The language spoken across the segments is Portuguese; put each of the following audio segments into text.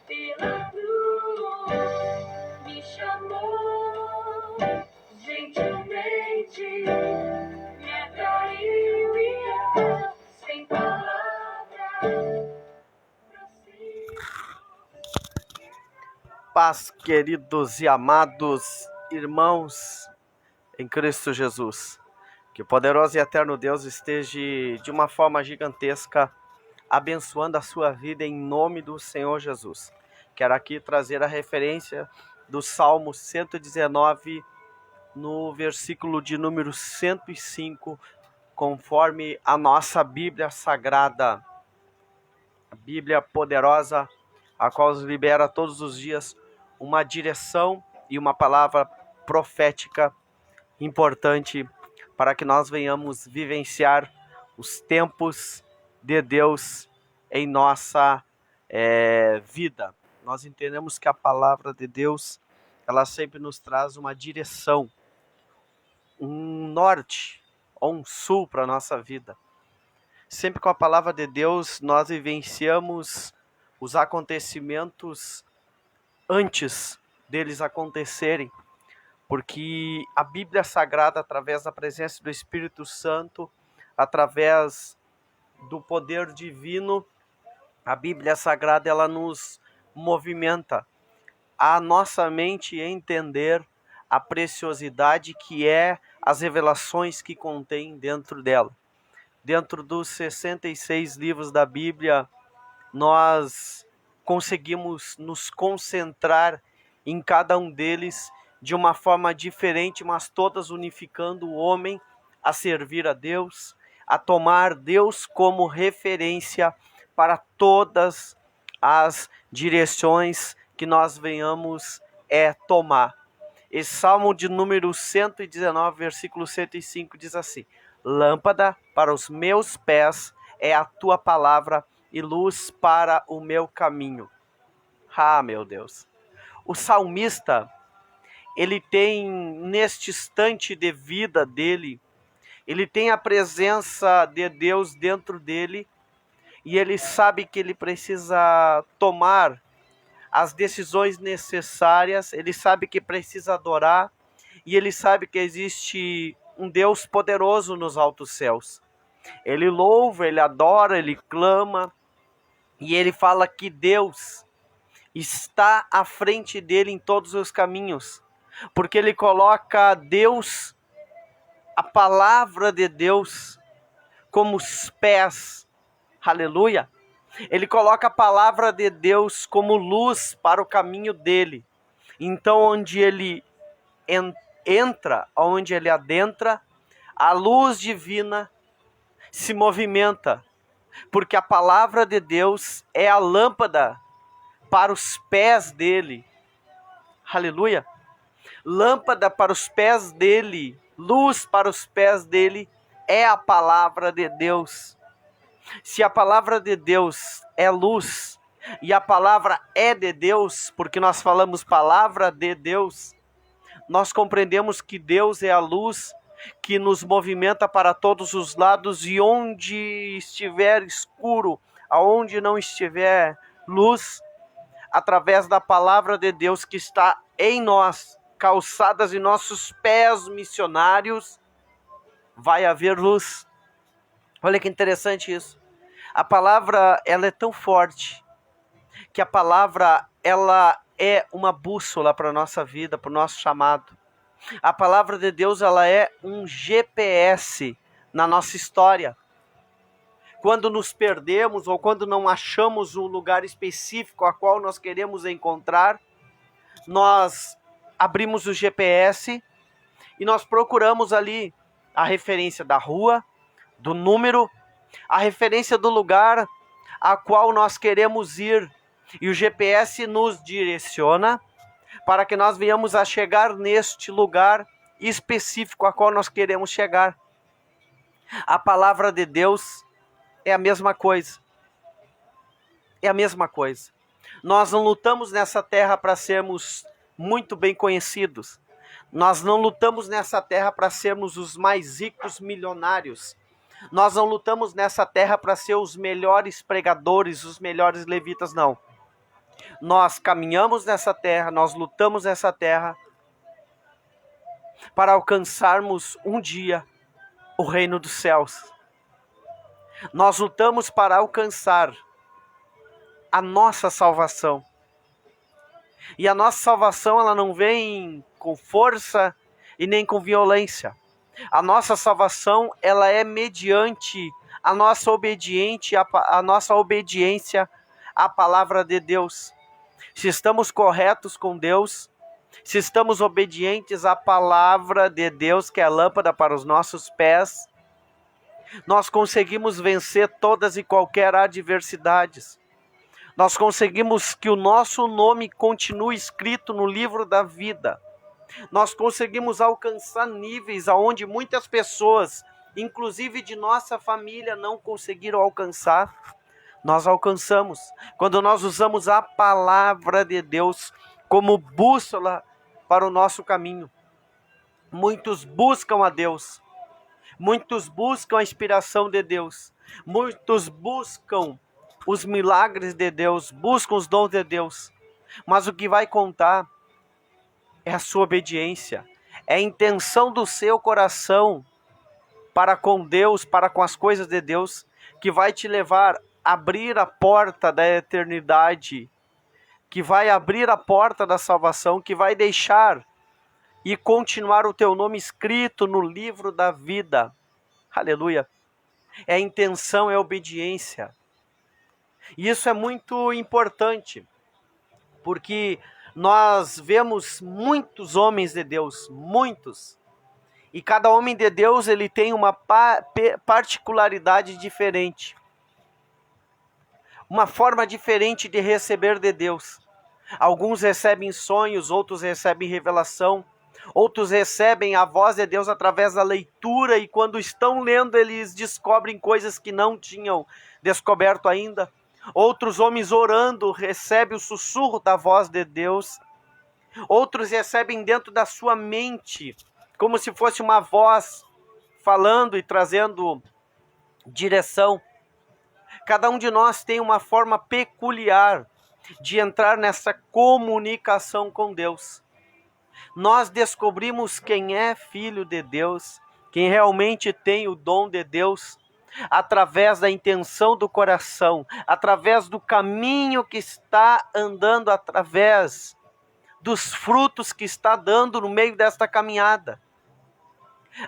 Pela cruz me chamou, gentilmente me atraiu e eu, sem palavras, Paz, queridos e amados irmãos em Cristo Jesus. Que o poderoso e eterno Deus esteja de uma forma gigantesca abençoando a sua vida em nome do Senhor Jesus. Quero aqui trazer a referência do Salmo 119, no versículo de número 105, conforme a nossa Bíblia Sagrada, a Bíblia poderosa, a qual nos libera todos os dias uma direção e uma palavra profética importante para que nós venhamos vivenciar os tempos de Deus em nossa vida. Nós entendemos que a palavra de Deus, ela sempre nos traz uma direção, um norte ou um sul para a nossa vida. Sempre com a palavra de Deus nós vivenciamos os acontecimentos antes deles acontecerem, porque a Bíblia Sagrada, através da presença do Espírito Santo, através do poder divino, a Bíblia Sagrada ela nos movimenta a nossa mente entender a preciosidade que é as revelações que contém dentro dela. Dentro dos 66 livros da Bíblia, nós conseguimos nos concentrar em cada um deles de uma forma diferente, mas todas unificando o homem a servir a Deus, a tomar Deus como referência para todas as direções que nós venhamos tomar. Esse Salmo de número 119, versículo 105 diz assim: lâmpada para os meus pés é a tua palavra e luz para o meu caminho. Ah, meu Deus! O salmista, ele tem, neste instante de vida dele, ele tem a presença de Deus dentro dele e ele sabe que ele precisa tomar as decisões necessárias, ele sabe que precisa adorar e ele sabe que existe um Deus poderoso nos altos céus. Ele louva, ele adora, ele clama e ele fala que Deus está à frente dele em todos os caminhos, porque ele coloca Deus, a palavra de Deus, como os pés, aleluia. Ele coloca a palavra de Deus como luz para o caminho dele. Então, onde ele entra, onde ele adentra, a luz divina se movimenta, porque a palavra de Deus é a lâmpada para os pés dele. Aleluia. Lâmpada para os pés dele, luz para os pés dele é a palavra de Deus. Se a palavra de Deus é luz e a palavra é de Deus, porque nós falamos palavra de Deus, nós compreendemos que Deus é a luz que nos movimenta para todos os lados, e onde estiver escuro, aonde não estiver luz, através da palavra de Deus que está em nós, calçadas em nossos pés missionários, vai haver luz. Olha que interessante isso. A palavra, ela é tão forte, que a palavra, ela é uma bússola para a nossa vida, para o nosso chamado. A palavra de Deus, ela é um GPS na nossa história. Quando nos perdemos ou quando não achamos um lugar específico a qual nós queremos encontrar, nós abrimos o GPS e nós procuramos ali a referência da rua, do número, a referência do lugar a qual nós queremos ir. E o GPS nos direciona para que nós venhamos a chegar neste lugar específico a qual nós queremos chegar. A palavra de Deus é a mesma coisa. É a mesma coisa. Nós não lutamos nessa terra para sermos muito bem conhecidos. Nós não lutamos nessa terra para sermos os mais ricos milionários. Nós não lutamos nessa terra para ser os melhores pregadores, os melhores levitas, não. Nós caminhamos nessa terra, nós lutamos nessa terra para alcançarmos um dia o reino dos céus. Nós lutamos para alcançar a nossa salvação. E a nossa salvação, ela não vem com força e nem com violência. A nossa salvação, ela é mediante a nossa obediência à palavra de Deus. Se estamos corretos com Deus, se estamos obedientes à palavra de Deus, que é a lâmpada para os nossos pés, nós conseguimos vencer todas e qualquer adversidades. Nós conseguimos que o nosso nome continue escrito no livro da vida. Nós conseguimos alcançar níveis aonde muitas pessoas, inclusive de nossa família, não conseguiram alcançar. Nós alcançamos quando nós usamos a palavra de Deus como bússola para o nosso caminho. Muitos buscam a Deus, muitos buscam a inspiração de Deus, muitos buscam os milagres de Deus, buscam os dons de Deus, mas o que vai contar é a sua obediência, é a intenção do seu coração para com Deus, para com as coisas de Deus, que vai te levar a abrir a porta da eternidade, que vai abrir a porta da salvação, que vai deixar e continuar o teu nome escrito no livro da vida. Aleluia. É a intenção, é a obediência. E isso é muito importante, porque nós vemos muitos homens de Deus, muitos. E cada homem de Deus, ele tem uma particularidade diferente. Uma forma diferente de receber de Deus. Alguns recebem sonhos, outros recebem revelação. Outros recebem a voz de Deus através da leitura, e quando estão lendo, eles descobrem coisas que não tinham descoberto ainda. Outros homens orando recebem o sussurro da voz de Deus. Outros recebem dentro da sua mente, como se fosse uma voz falando e trazendo direção. Cada um de nós tem uma forma peculiar de entrar nessa comunicação com Deus. Nós descobrimos quem é filho de Deus, quem realmente tem o dom de Deus, através da intenção do coração, através do caminho que está andando, através dos frutos que está dando no meio desta caminhada.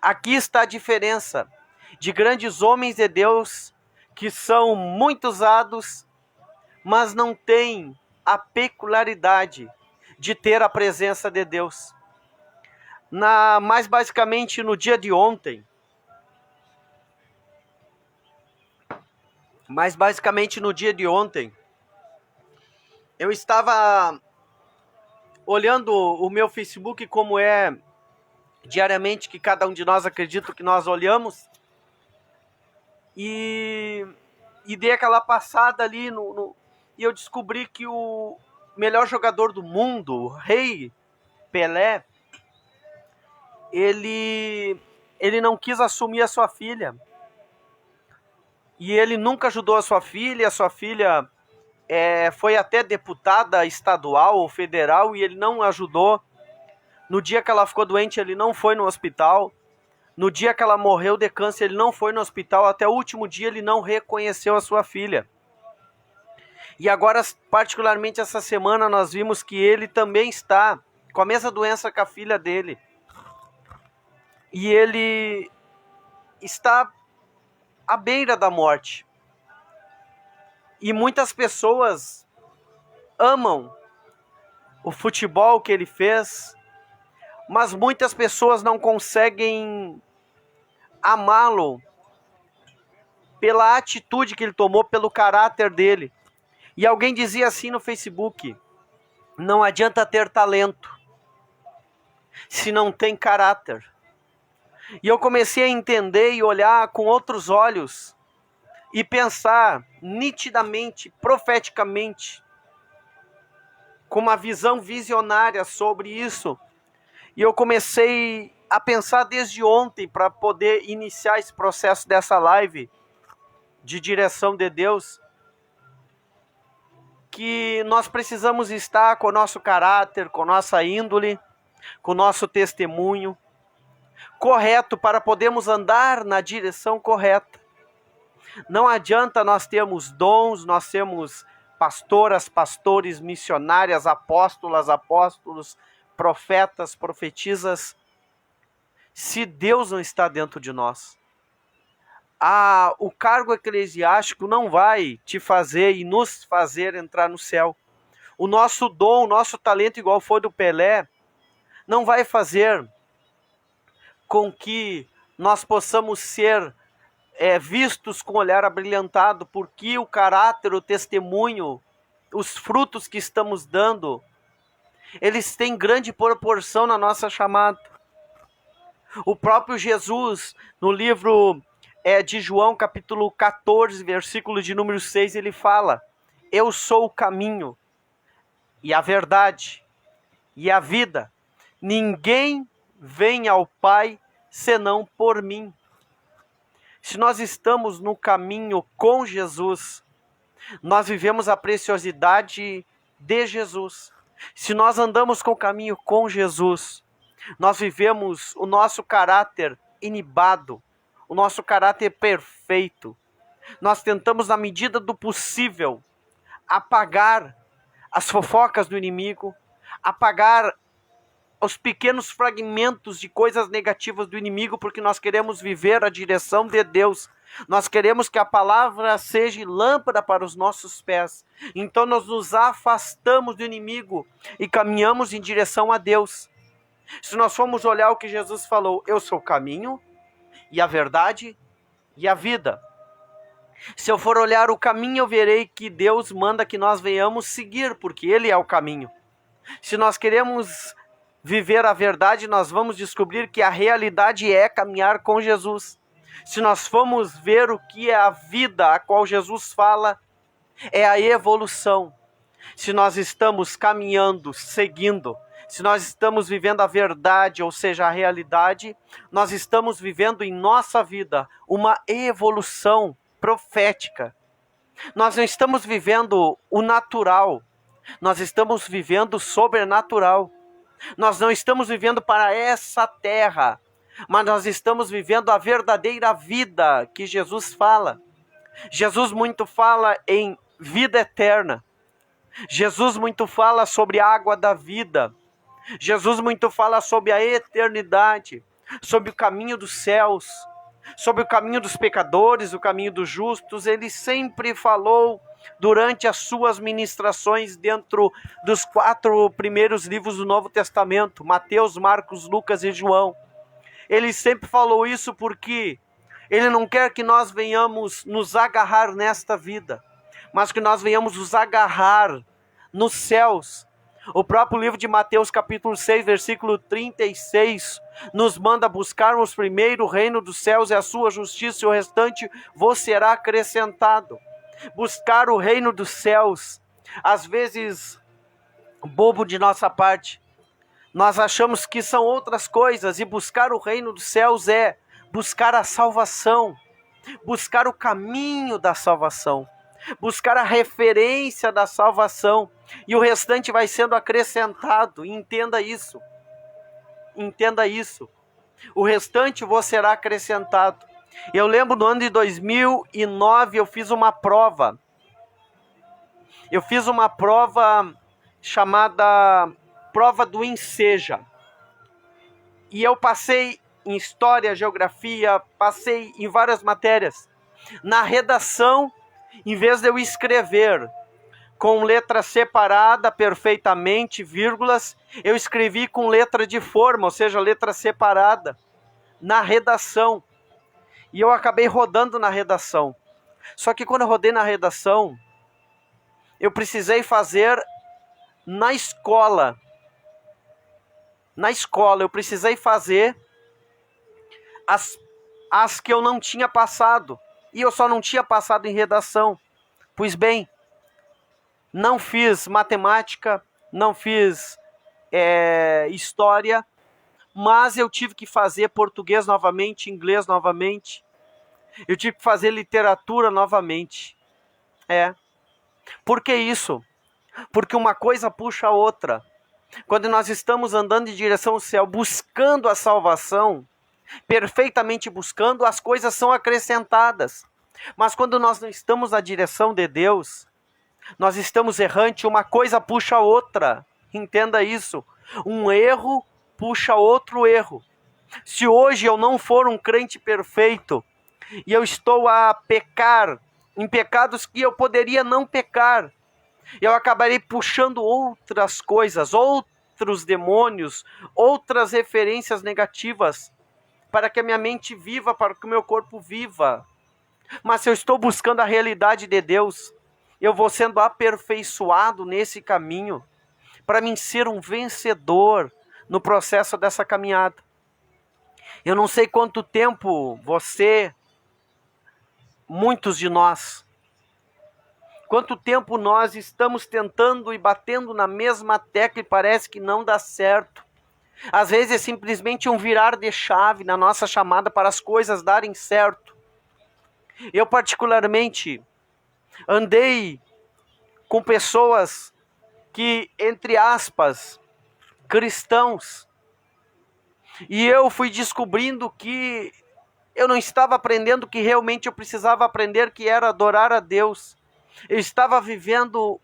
Aqui está a diferença de grandes homens de Deus que são muito usados, mas não têm a peculiaridade de ter a presença de Deus. Mais basicamente no dia de ontem, eu estava olhando o meu Facebook, como é diariamente que cada um de nós acredita que nós olhamos, e dei aquela passada ali e eu descobri que o melhor jogador do mundo, o Rei Pelé, ele não quis assumir a sua filha. E ele nunca ajudou a sua filha foi até deputada estadual ou federal, e ele não ajudou. No dia que ela ficou doente, ele não foi no hospital. No dia que ela morreu de câncer, ele não foi no hospital. Até o último dia, ele não reconheceu a sua filha. E agora, particularmente essa semana, nós vimos que ele também está com a mesma doença que a filha dele. E ele está à beira da morte. E muitas pessoas amam o futebol que ele fez, mas muitas pessoas não conseguem amá-lo pela atitude que ele tomou, pelo caráter dele. E alguém dizia assim no Facebook: não adianta ter talento se não tem caráter. E eu comecei a entender e olhar com outros olhos e pensar nitidamente, profeticamente, com uma visão visionária sobre isso. E eu comecei a pensar desde ontem para poder iniciar esse processo dessa live de direção de Deus, que nós precisamos estar com o nosso caráter, com nossa índole, com o nosso testemunho correto para podermos andar na direção correta. Não adianta nós termos dons, nós temos pastoras, pastores, missionárias, apóstolas, apóstolos, profetas, profetisas, se Deus não está dentro de nós. O cargo eclesiástico não vai te fazer e nos fazer entrar no céu. O nosso dom, o nosso talento, igual foi do Pelé, não vai fazer com que nós possamos ser vistos com o olhar abrilhantado, porque o caráter, o testemunho, os frutos que estamos dando, eles têm grande proporção na nossa chamada. O próprio Jesus, no livro de João, capítulo 14, versículo de número 6, ele fala: eu sou o caminho, e a verdade, e a vida. Ninguém vem ao Pai senão por mim. Se nós estamos no caminho com Jesus, nós vivemos a preciosidade de Jesus. Se nós andamos com o caminho com Jesus, nós vivemos o nosso caráter inibado, o nosso caráter perfeito. Nós tentamos, na medida do possível, apagar as fofocas do inimigo, apagar os pequenos fragmentos de coisas negativas do inimigo, porque nós queremos viver a direção de Deus. Nós queremos que a palavra seja lâmpada para os nossos pés. Então nós nos afastamos do inimigo e caminhamos em direção a Deus. Se nós formos olhar o que Jesus falou: eu sou o caminho, e a verdade, e a vida. Se eu for olhar o caminho, eu verei que Deus manda que nós venhamos seguir, porque Ele é o caminho. Se nós queremos viver a verdade, nós vamos descobrir que a realidade é caminhar com Jesus. Se nós formos ver o que é a vida a qual Jesus fala, é a evolução. Se nós estamos caminhando, seguindo, se nós estamos vivendo a verdade, ou seja, a realidade, nós estamos vivendo em nossa vida uma evolução profética. Nós não estamos vivendo o natural, nós estamos vivendo o sobrenatural. Nós não estamos vivendo para essa terra, mas nós estamos vivendo a verdadeira vida que Jesus fala. Jesus muito fala em vida eterna. Jesus muito fala sobre a água da vida. Jesus muito fala sobre a eternidade, sobre o caminho dos céus, sobre o caminho dos pecadores, o caminho dos justos. Ele sempre falou durante as suas ministrações dentro dos 4 primeiros livros do Novo Testamento, Mateus, Marcos, Lucas e João. Ele sempre falou isso porque Ele não quer que nós venhamos nos agarrar nesta vida, mas que nós venhamos nos agarrar nos céus. O próprio livro de Mateus, capítulo 6, versículo 36, nos manda buscarmos primeiro o reino dos céus e a sua justiça, e o restante vos será acrescentado. Buscar o reino dos céus, às vezes bobo de nossa parte, nós achamos que são outras coisas, e buscar o reino dos céus é buscar a salvação, buscar o caminho da salvação, buscar a referência da salvação, e o restante vai sendo acrescentado. Entenda isso, o restante vos será acrescentado. Eu lembro no ano de 2009, eu fiz uma prova. Eu fiz uma prova chamada Prova do Enseja. E eu passei em História, Geografia, passei em várias matérias. Na redação, em vez de eu escrever com letra separada perfeitamente, vírgulas, eu escrevi com letra de forma, ou seja, letra separada, na redação. E eu acabei rodando na redação. Só que quando eu rodei na redação, eu precisei fazer na escola. Na escola, eu precisei fazer as que eu não tinha passado. E eu só não tinha passado em redação. Pois bem, não fiz matemática, não fiz história, mas eu tive que fazer português novamente, inglês novamente. Eu tive que fazer literatura novamente. Por que isso? Porque uma coisa puxa a outra. Quando nós estamos andando em direção ao céu, buscando a salvação, perfeitamente buscando, as coisas são acrescentadas. Mas quando nós não estamos na direção de Deus, nós estamos errantes, uma coisa puxa a outra. Entenda isso. Um erro puxa outro erro. Se hoje eu não for um crente perfeito, e eu estou a pecar em pecados que eu poderia não pecar, eu acabarei puxando outras coisas, outros demônios, outras referências negativas, para que a minha mente viva, para que o meu corpo viva. Mas se eu estou buscando a realidade de Deus, eu vou sendo aperfeiçoado nesse caminho, para mim ser um vencedor no processo dessa caminhada. Eu não sei quanto tempo você, muitos de nós, quanto tempo nós estamos tentando e batendo na mesma tecla e parece que não dá certo. Às vezes é simplesmente um virar de chave na nossa chamada para as coisas darem certo. Eu particularmente andei com pessoas que, entre aspas, cristãos, e eu fui descobrindo que eu não estava aprendendo o que realmente eu precisava aprender, que era adorar a Deus. Eu estava vivendo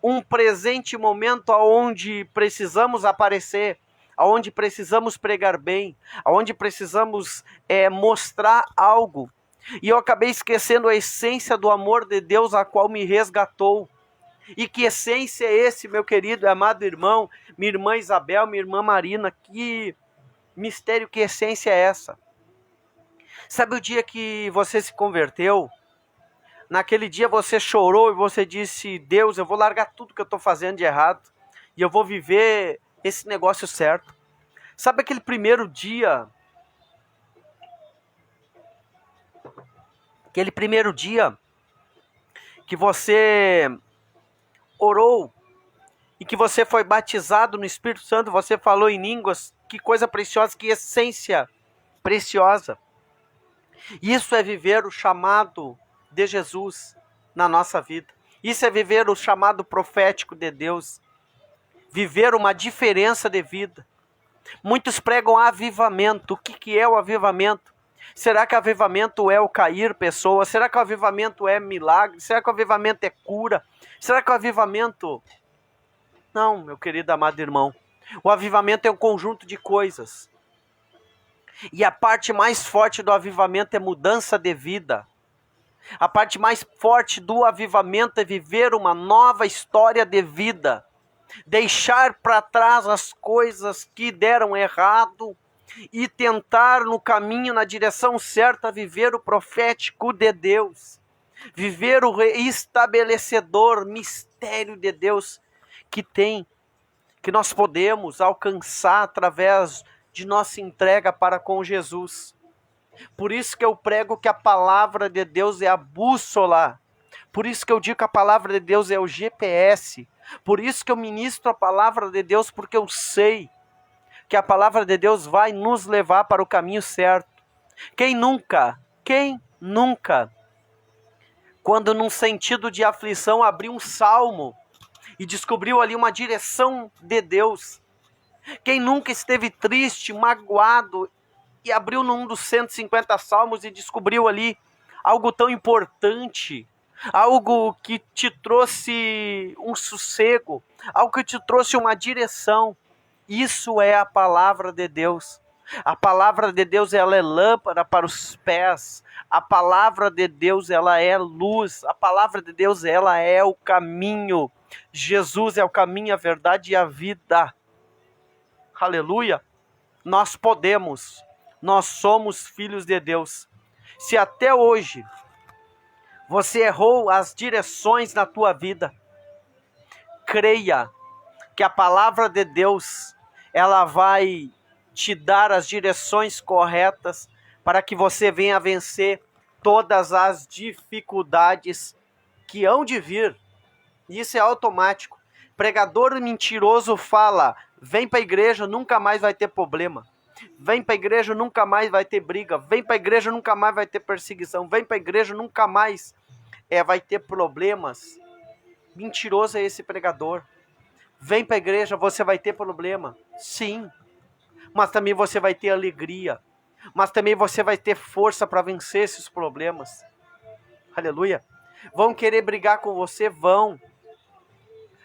um presente momento onde precisamos aparecer, onde precisamos pregar bem, onde precisamos mostrar algo. E eu acabei esquecendo a essência do amor de Deus, a qual me resgatou. E que essência é esse, meu querido e amado irmão, minha irmã Isabel, minha irmã Marina? Que mistério, que essência é essa? Sabe o dia que você se converteu? Naquele dia você chorou e você disse: Deus, eu vou largar tudo que eu estou fazendo de errado e eu vou viver esse negócio certo. Sabe aquele primeiro dia? Aquele primeiro dia que você orou e que você foi batizado no Espírito Santo, você falou em línguas, que coisa preciosa, que essência preciosa. Isso é viver o chamado de Jesus na nossa vida. Isso é viver o chamado profético de Deus. Viver uma diferença de vida. Muitos pregam avivamento. O que é o avivamento? Será que avivamento é o cair pessoas? Será que o avivamento é milagre? Será que o avivamento é cura? Será que o avivamento... Não, meu querido amado irmão. O avivamento é um conjunto de coisas. E a parte mais forte do avivamento é mudança de vida. A parte mais forte do avivamento é viver uma nova história de vida. Deixar para trás as coisas que deram errado e tentar no caminho, na direção certa, viver o profético de Deus. Viver o estabelecedor, mistério de Deus que nós podemos alcançar através de nossa entrega para com Jesus. Por isso que eu prego que a palavra de Deus é a bússola. Por isso que eu digo que a palavra de Deus é o GPS. Por isso que eu ministro a palavra de Deus, porque eu sei que a palavra de Deus vai nos levar para o caminho certo. Quem nunca, quando num sentido de aflição, abriu um salmo e descobriu ali uma direção de Deus? Quem nunca esteve triste, magoado, e abriu num dos 150 salmos e descobriu ali algo tão importante, algo que te trouxe um sossego, algo que te trouxe uma direção? Isso é a palavra de Deus. A palavra de Deus, ela é lâmpada para os pés. A palavra de Deus, ela é luz. A palavra de Deus, ela é o caminho. Jesus é o caminho, a verdade e a vida. Aleluia. Nós podemos. Nós somos filhos de Deus. Se até hoje você errou as direções na tua vida, creia que a palavra de Deus, ela vai te dar as direções corretas para que você venha vencer todas as dificuldades que hão de vir. Isso é automático. Pregador mentiroso fala: vem para a igreja, nunca mais vai ter problema. Vem para a igreja, nunca mais vai ter briga. Vem para a igreja, nunca mais vai ter perseguição. Vem para a igreja, nunca mais vai ter problemas. Mentiroso é esse pregador. Vem para a igreja, você vai ter problema. Sim. Mas também você vai ter alegria. Mas também você vai ter força para vencer esses problemas. Aleluia. Vão querer brigar com você? Vão.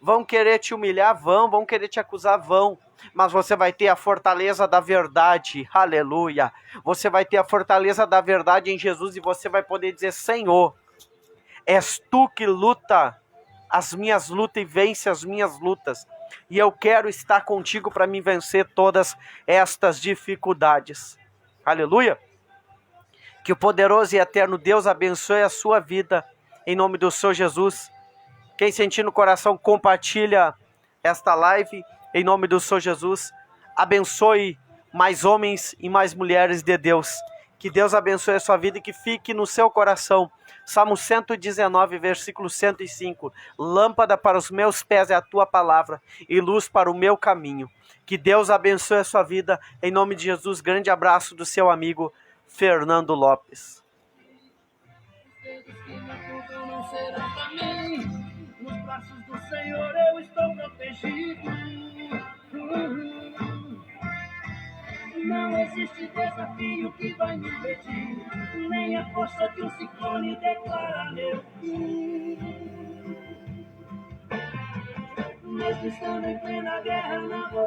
Vão querer te humilhar? Vão. Vão querer te acusar? Vão. Mas você vai ter a fortaleza da verdade. Aleluia. Você vai ter a fortaleza da verdade em Jesus e você vai poder dizer: Senhor, és tu que luta as minhas lutas e vence as minhas lutas. E eu quero estar contigo para me vencer todas estas dificuldades. Aleluia. Que o poderoso e eterno Deus abençoe a sua vida. Em nome do Senhor Jesus. Quem sentir no coração, compartilha esta live. Em nome do Senhor Jesus. Abençoe mais homens e mais mulheres de Deus. Que Deus abençoe a sua vida e que fique no seu coração. Salmo 119, versículo 105. Lâmpada para os meus pés é a tua palavra e luz para o meu caminho. Que Deus abençoe a sua vida. Em nome de Jesus, grande abraço do seu amigo Fernando Lopes. Nos braços do Senhor eu estou protegido. Não existe desafio que vai me impedir, nem a força de um ciclone declara meu fim. Mesmo estando em plena guerra, não vou